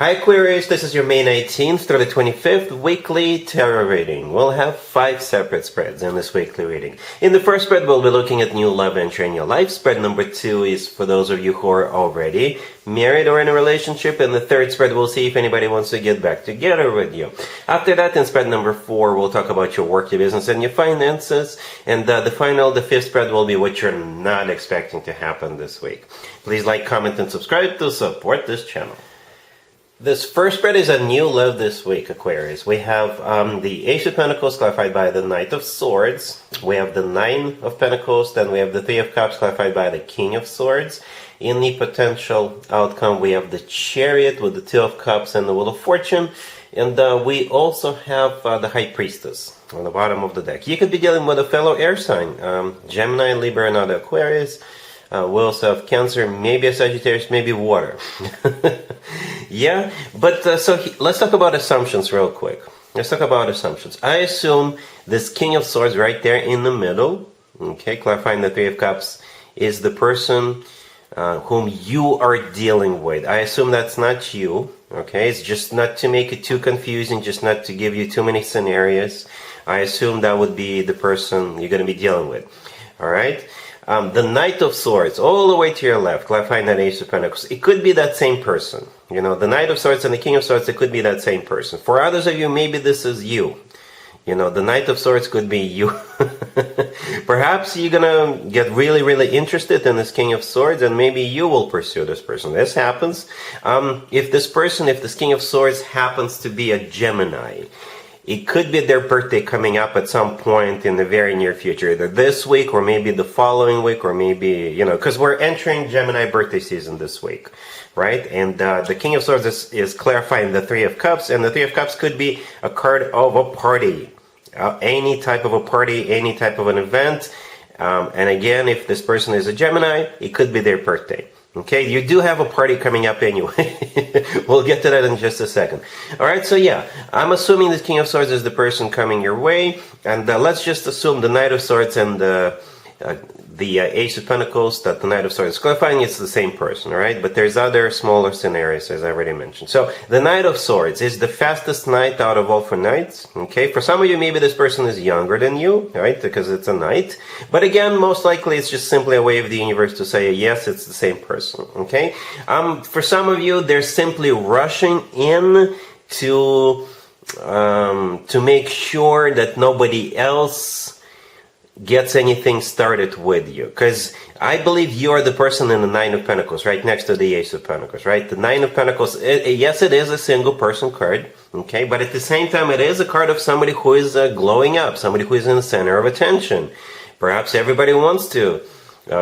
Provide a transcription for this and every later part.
Hi Aquarius, this is your May 19th through the 25th weekly tarot reading. We'll have 5 separate spreads in this weekly reading. In the first spread, we'll be looking at new love entry in your life. Spread number 2 is for those of you who are already married or in a relationship. And the third spread, we'll see if anybody wants to get back together with you. After that, in spread number 4, we'll talk about your work, your business, and your finances. And the 5th spread will be what you're not expecting to happen this week. Please like, comment, and subscribe to support this channel. This first spread is a new love this week, Aquarius. We have the Ace of Pentacles clarified by the Knight of Swords. We have the 9 of Pentacles. Then we have the 3 of Cups clarified by the King of Swords. In the potential outcome, we have the Chariot with the 2 of Cups and the Wheel of Fortune. And we also have the High Priestess on the bottom of the deck. You could be dealing with a fellow air sign, Gemini, Libra, and other Aquarius. We also have Cancer, maybe a Sagittarius, maybe water. Yeah, but let's talk about assumptions real quick. Let's talk about assumptions. I assume this King of Swords right there in the middle, okay, clarifying the 3 of Cups, is the person whom you are dealing with. I assume that's not you, okay? It's just not to make it too confusing, just not to give you too many scenarios. I assume that would be the person you're going to be dealing with, all right? The Knight of Swords, all the way to your left, clarifying that Ace of Pentacles. It could be that same person. You know, the Knight of Swords and the King of Swords, it could be that same person. For others of you, maybe this is you. You know, the Knight of Swords could be you. Perhaps you're going to get really, really interested in this King of Swords, and maybe you will pursue this person. This happens. If this King of Swords happens to be a Gemini, it could be their birthday coming up at some point in the very near future, either this week or maybe the following week, or maybe, you know, because we're entering Gemini birthday season this week, right? And the King of Swords is clarifying the 3 of Cups, and the 3 of Cups could be a card of a party, any type of a party, any type of an event. And again, if this person is a Gemini, it could be their birthday. Okay, you do have a party coming up anyway. We'll get to that in just a second. All right, so yeah, I'm assuming this King of Swords is the person coming your way. And let's just assume the Knight of Swords and the Ace of Pentacles, that the Knight of Swords is clarifying it's the same person, all right? But there's other smaller scenarios, as I already mentioned. So the Knight of Swords is the fastest knight out of all 4 knights, okay? For some of you, maybe this person is younger than you, right? Because it's a knight. But again, most likely it's just simply a way of the universe to say, yes, it's the same person, okay? For some of you, they're simply rushing in to make sure that nobody else gets anything started with you, because I believe you are the person in the 9 of Pentacles, right next to the Ace of Pentacles, right? The 9 of Pentacles, yes, it is a single person card, okay, but at the same time, it is a card of somebody who is glowing up, somebody who is in the center of attention. Perhaps everybody wants to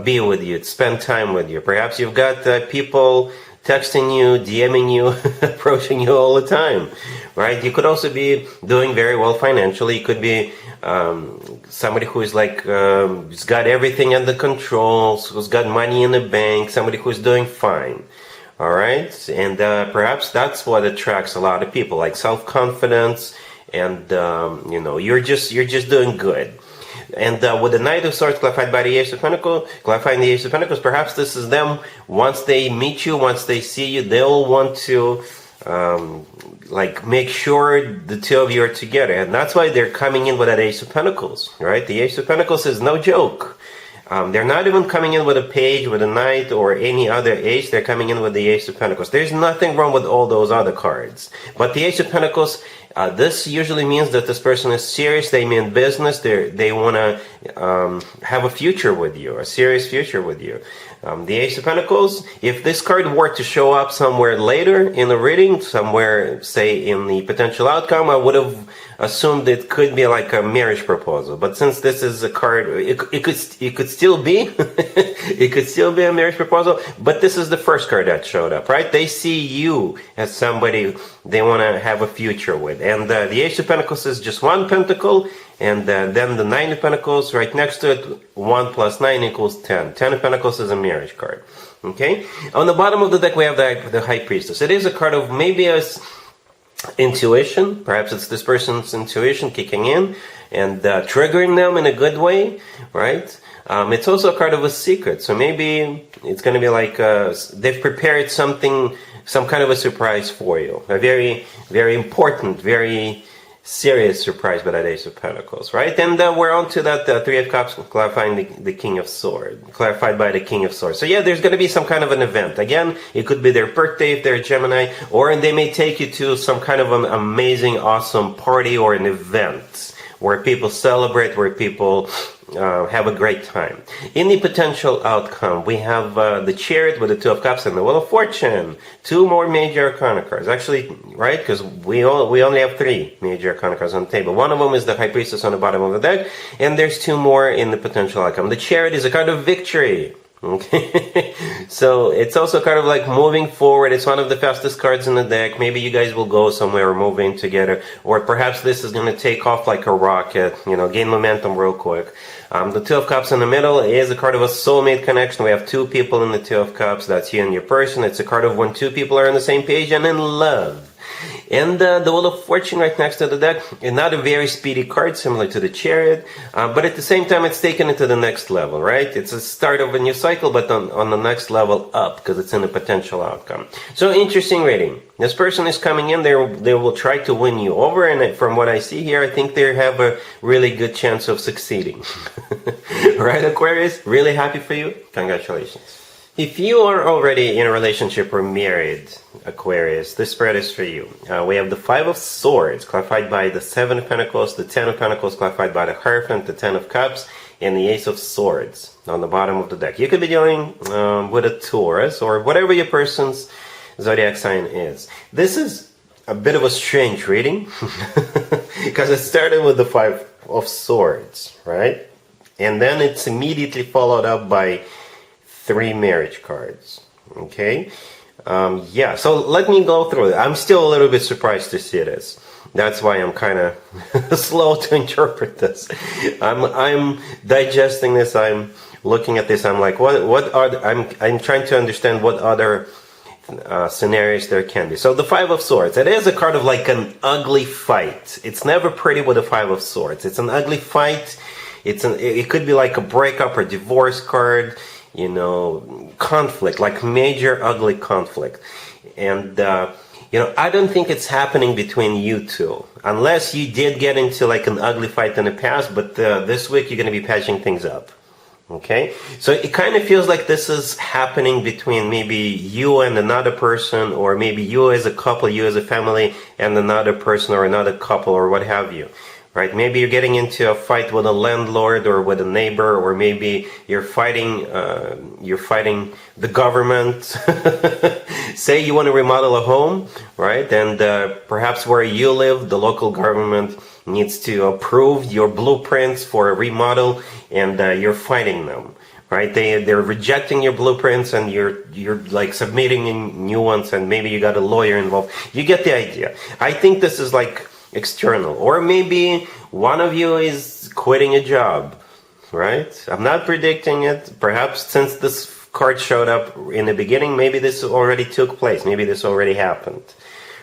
be with you, spend time with you. Perhaps you've got people texting you, DMing you, approaching you all the time, right? You could also be doing very well financially. You could be somebody who is like, who's got everything under control, who's got money in the bank, somebody who's doing fine, all right? And perhaps that's what attracts a lot of people, like self-confidence, and you know, you're just doing good. And with the Knight of Swords clarified by the Ace of Pentacles, clarifying the Ace of Pentacles, perhaps this is them. Once they meet you, once they see you, they'll want to like make sure the two of you are together. And that's why they're coming in with that Ace of Pentacles, right? The Ace of Pentacles is no joke. They're not even coming in with a page, with a knight, or any other ace. They're coming in with the Ace of Pentacles. There's nothing wrong with all those other cards. But the Ace of Pentacles, this usually means that this person is serious. They mean business. They want to have a future with you, a serious future with you. The Ace of Pentacles, if this card were to show up somewhere later in the reading, somewhere, say, in the potential outcome, I would have assumed it could be like a marriage proposal. But since this is a card, it could still be, it could still be a marriage proposal. But this is the first card that showed up, right? They see you as somebody they want to have a future with. And the Ace of Pentacles is just 1 pentacle, and then the 9 of Pentacles right next to it, 1 plus 9 equals 10. 10 of Pentacles is a marriage card, okay? On the bottom of the deck, we have the High Priestess. It is a card of maybe a intuition. Perhaps it's this person's intuition kicking in and triggering them in a good way, right? It's also a card of a secret. So maybe it's going to be like they've prepared something some kind of a surprise for you. A very, very important, very serious surprise by that Ace of Pentacles, right? And we're on to that Three of Cups, clarifying the King of Swords, clarified by the King of Swords. So yeah, there's going to be some kind of an event. Again, it could be their birthday if they're Gemini, or they may take you to some kind of an amazing, awesome party or an event where people celebrate, where people have a great time. In the potential outcome, we have the Chariot with the Two of Cups and the Wheel of Fortune. Two more major arcana cards. Actually, right, because we only have three major arcana cards on the table. One of them is the High Priestess on the bottom of the deck, and there's two more in the potential outcome. The Chariot is a card of victory. Okay, so it's also kind of like moving forward. It's one of the fastest cards in the deck. Maybe you guys will go somewhere or move in together, or perhaps this is going to take off like a rocket, gain momentum real quick. The Two of Cups in the middle is a card of a soulmate connection. We have two people in the Two of Cups. That's you and your person. It's a card of when two people are on the same page and in love. And the Wheel of Fortune right next to the deck, and not a very speedy card, similar to the Chariot, but at the same time it's taken it to the next level, right? It's a start of a new cycle, but on the next level up, because it's in a potential outcome. So interesting reading. This person is coming in, they will try to win you over, and from what I see here, I think they have a really good chance of succeeding. Right, Aquarius? Really happy for you? Congratulations. If you are already in a relationship or married, Aquarius, this spread is for you. We have the Five of Swords, clarified by the Seven of Pentacles, the Ten of Pentacles, clarified by the Hierophant, the Ten of Cups, and the Ace of Swords on the bottom of the deck. You could be dealing with a Taurus or whatever your person's zodiac sign is. This is a bit of a strange reading because it started with the Five of Swords, right? And then it's immediately followed up by three marriage cards. Okay, yeah, so let me go through it. I'm still a little bit surprised to see this. That's why I'm kind of slow to interpret this. I'm digesting this. I'm looking at this. I'm like, what are I'm trying to understand what other scenarios there can be. So the Five of Swords, it is a card of like an ugly fight. It's never pretty with the Five of Swords. It's an ugly fight. It could be like a breakup or divorce card. Conflict, like major ugly conflict. And, I don't think it's happening between you two. Unless you did get into like an ugly fight in the past, but this week you're going to be patching things up. Okay? So it kind of feels like this is happening between maybe you and another person, or maybe you as a couple, you as a family, and another person or another couple or what have you. Right? Maybe you're getting into a fight with a landlord or with a neighbor, or maybe you're fighting the government. Say you want to remodel a home, right? And perhaps where you live, the local government needs to approve your blueprints for a remodel, and you're fighting them. Right? They're rejecting your blueprints, and you're like submitting in new ones, and maybe you got a lawyer involved. You get the idea. I think this is like external, or maybe one of you is quitting a job, right? I'm not predicting it. Perhaps since this card showed up in the beginning, maybe this already took place. Maybe this already happened,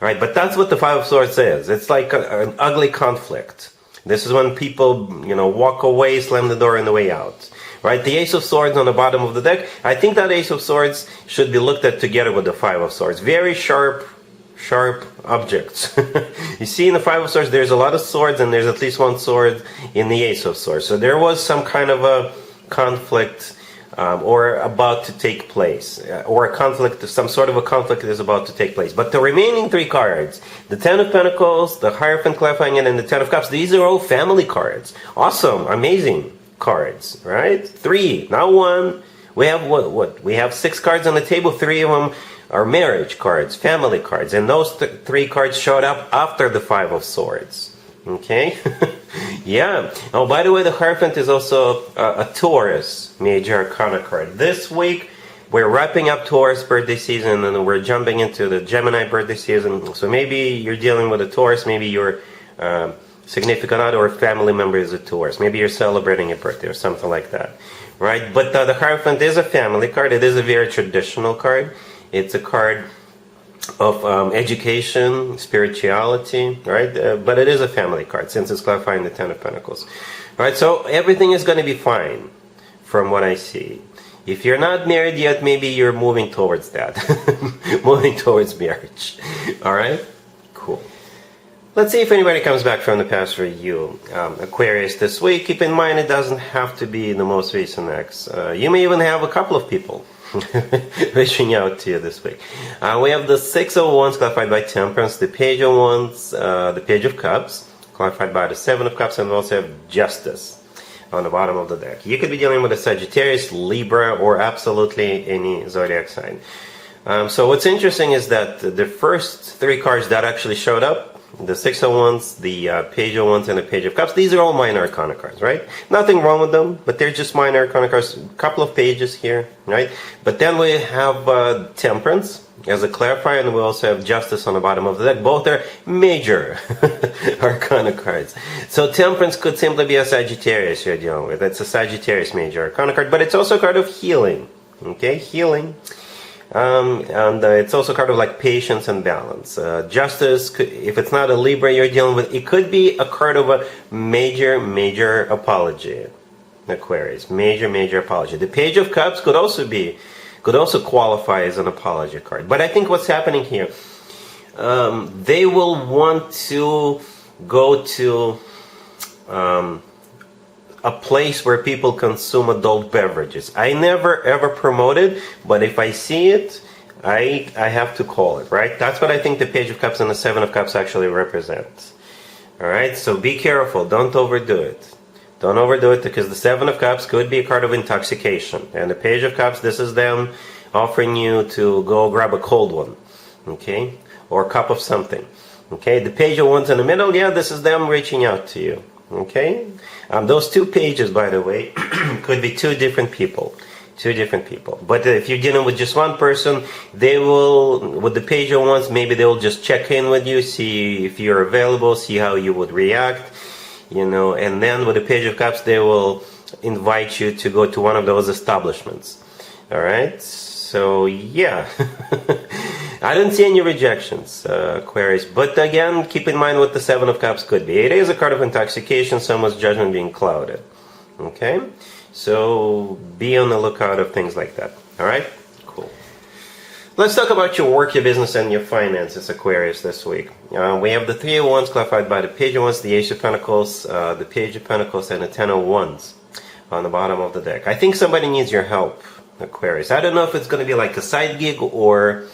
right? But that's what the Five of Swords is. It's like an ugly conflict. This is when people, walk away, slam the door on the way out, right? The Ace of Swords on the bottom of the deck. I think that Ace of Swords should be looked at together with the Five of Swords. Very sharp objects. You see, in the Five of Swords, there's a lot of swords, and there's at least one sword in the Ace of Swords. So there was some kind of a conflict or about to take place, or a conflict, some sort of a conflict is about to take place. But the remaining three cards, the Ten of Pentacles, the Hierophant clarifying it, and the Ten of Cups, these are all family cards. Awesome, amazing cards, right? Three, not one. We have what? We have six cards on the table. Three of them are marriage cards, family cards, and those three cards showed up after the Five of Swords. Okay? Yeah. Oh, by the way, the Hierophant is also a Taurus major arcana card. This week, we're wrapping up Taurus birthday season, and we're jumping into the Gemini birthday season. So maybe you're dealing with a Taurus, maybe your significant other or family member is a Taurus. Maybe you're celebrating a birthday or something like that. Right? But the Hierophant is a family card. It is a very traditional card. It's a card of education, spirituality, right? But it is a family card, since it's clarifying the Ten of Pentacles. All right, so everything is going to be fine from what I see. If you're not married yet, maybe you're moving towards that. Moving towards marriage. All right? Cool. Let's see if anybody comes back from the past for you. Aquarius this week, keep in mind it doesn't have to be the most recent ex. You may even have a couple of people reaching out to you this week. We have the Six of Wands clarified by Temperance, the Page of Wands, the Page of Cups clarified by the Seven of Cups, and we also have Justice on the bottom of the deck. You could be dealing with a Sagittarius, Libra, or absolutely any zodiac sign. So what's interesting is that the first three cards that actually showed up, the Six of Wands, the Page of Wands, and the Page of Cups, these are all minor arcana cards, right? Nothing wrong with them, but they're just minor arcana cards. A couple of pages here, right? But then we have Temperance as a clarifier, and we also have Justice on the bottom of the deck. Both are major arcana cards. So Temperance could simply be a Sagittarius you're dealing with. It's a Sagittarius major arcana card, but it's also a card of healing. Okay, healing. And it's also kind of like patience and balance. Justice, if it's not a Libra you're dealing with, it could be a card of a major apology. Aquarius, major apology. The Page of Cups could also qualify as an apology card. But I think what's happening here, they will want to go to a place where people consume adult beverages. I never ever promote it, but if I see it, I have to call it, right? That's what I think the Page of Cups and the Seven of Cups actually represent. Alright, so be careful, don't overdo it. Don't overdo it, because the Seven of Cups could be a card of intoxication. And the Page of Cups, this is them offering you to go grab a cold one. Okay? Or a cup of something. Okay? The Page of Wands in the middle, yeah, this is them reaching out to you. Okay? Those two pages, by the way, could be two different people. But if you're dealing with just one person, they will, with the Page of Wands, maybe they will just check in with you, see if you're available, see how you would react, you know, and then with the Page of Cups, they will invite you to go to one of those establishments. Alright? So, yeah. I don't see any rejections, Aquarius. But again, keep in mind what the Seven of Cups could be. It is a card of intoxication, someone's judgment being clouded. Okay? So be on the lookout of things like that. Alright? Cool. Let's talk about your work, your business, and your finances, Aquarius, this week. We have the Three of Wands clarified by the Page of Wands, the Ace of Pentacles, the Page of Pentacles, and the Ten of Wands on the bottom of the deck. I think somebody needs your help, Aquarius. I don't know if it's going to be like a side gig or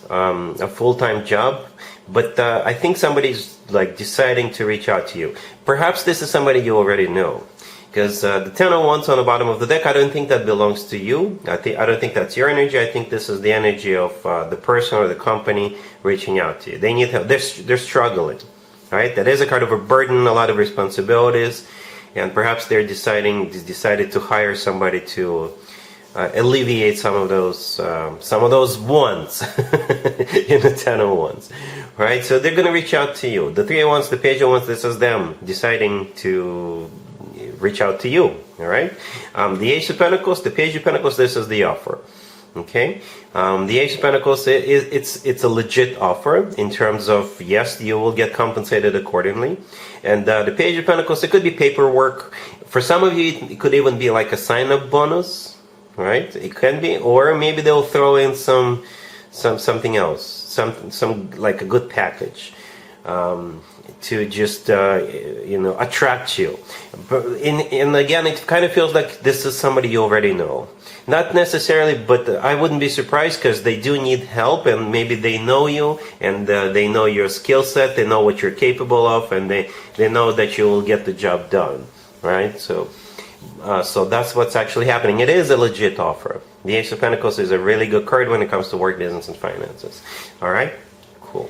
a full-time job, but I think somebody's like deciding to reach out to you. Perhaps this is somebody you already know, because the Ten of Wands on the bottom of the deck, I don't think that belongs to you. I don't think that's your energy. I think this is the energy of the person or the company reaching out to you. They need help. They're struggling, right? That is a kind of a burden, a lot of responsibilities, and perhaps they're decided to hire somebody to alleviate some of those wands in the Ten of Wands, right? So they're going to reach out to you. The Three of Wands, the Page of Wands, this is them deciding to reach out to you. All right. The Ace of Pentacles, the Page of Pentacles, this is the offer. Okay. The Ace of Pentacles, it's a legit offer in terms of, yes, you will get compensated accordingly. And the Page of Pentacles, it could be paperwork. For some of you, it could even be like a sign-up bonus. Right, it can be, or maybe they'll throw in something else, some like a good package, to just attract you. And again, it kind of feels like this is somebody you already know. Not necessarily, but I wouldn't be surprised, because they do need help, and maybe they know you, and they know your skill set, they know what you're capable of, and they know that you will get the job done. Right, so that's what's actually happening. It is a legit offer. The Ace of Pentacles is a really good card when it comes to work, business, and finances. Alright? Cool.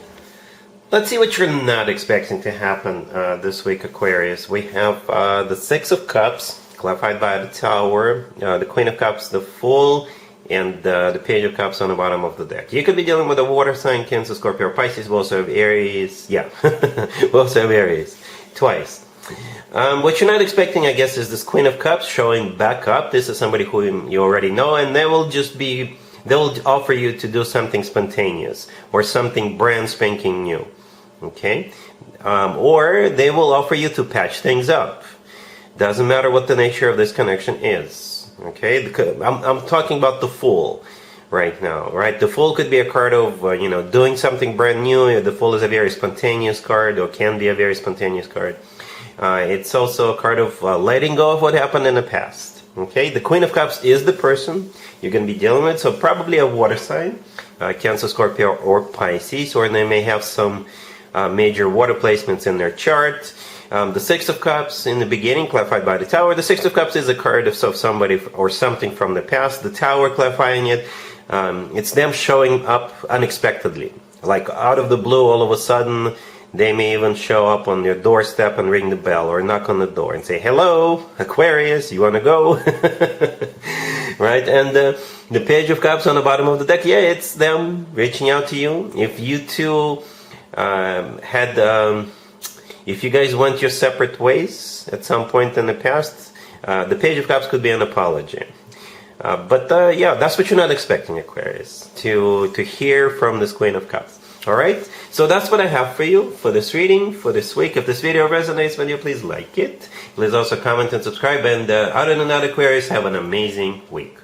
Let's see what you're not expecting to happen this week, Aquarius. We have the Six of Cups, clarified by the Tower, the Queen of Cups, the Fool, and the Page of Cups on the bottom of the deck. You could be dealing with a water sign, Cancer, Scorpio, or Pisces. We also have Aries. Yeah, we also have Aries. Twice. What you're not expecting, I guess, is this Queen of Cups showing back up. This is somebody who you already know, and they'll offer you to do something spontaneous or something brand spanking new. Okay? Or they will offer you to patch things up. Doesn't matter what the nature of this connection is. Okay, I'm talking about the Fool right now, right? The Fool could be a card of, doing something brand new. The Fool is a very spontaneous card, or can be a very spontaneous card. It's also a card of letting go of what happened in the past. Okay, the Queen of Cups is the person you're going to be dealing with, so probably a water sign, Cancer, Scorpio, or Pisces, or they may have some major water placements in their chart. The Six of Cups in the beginning, clarified by the Tower. The Six of Cups is a card of somebody or something from the past. The Tower, clarifying it, it's them showing up unexpectedly. Like out of the blue, all of a sudden, they may even show up on your doorstep and ring the bell or knock on the door and say, "Hello, Aquarius, you want to go?" Right? And the Page of Cups on the bottom of the deck, yeah, it's them reaching out to you. If you two if you guys went your separate ways at some point in the past, the Page of Cups could be an apology. But yeah, that's what you're not expecting, Aquarius, to hear from this Queen of Cups. Alright, so that's what I have for you for this reading, for this week. If this video resonates with you, please like it. Please also comment and subscribe. And other than that, Aquarius, have an amazing week.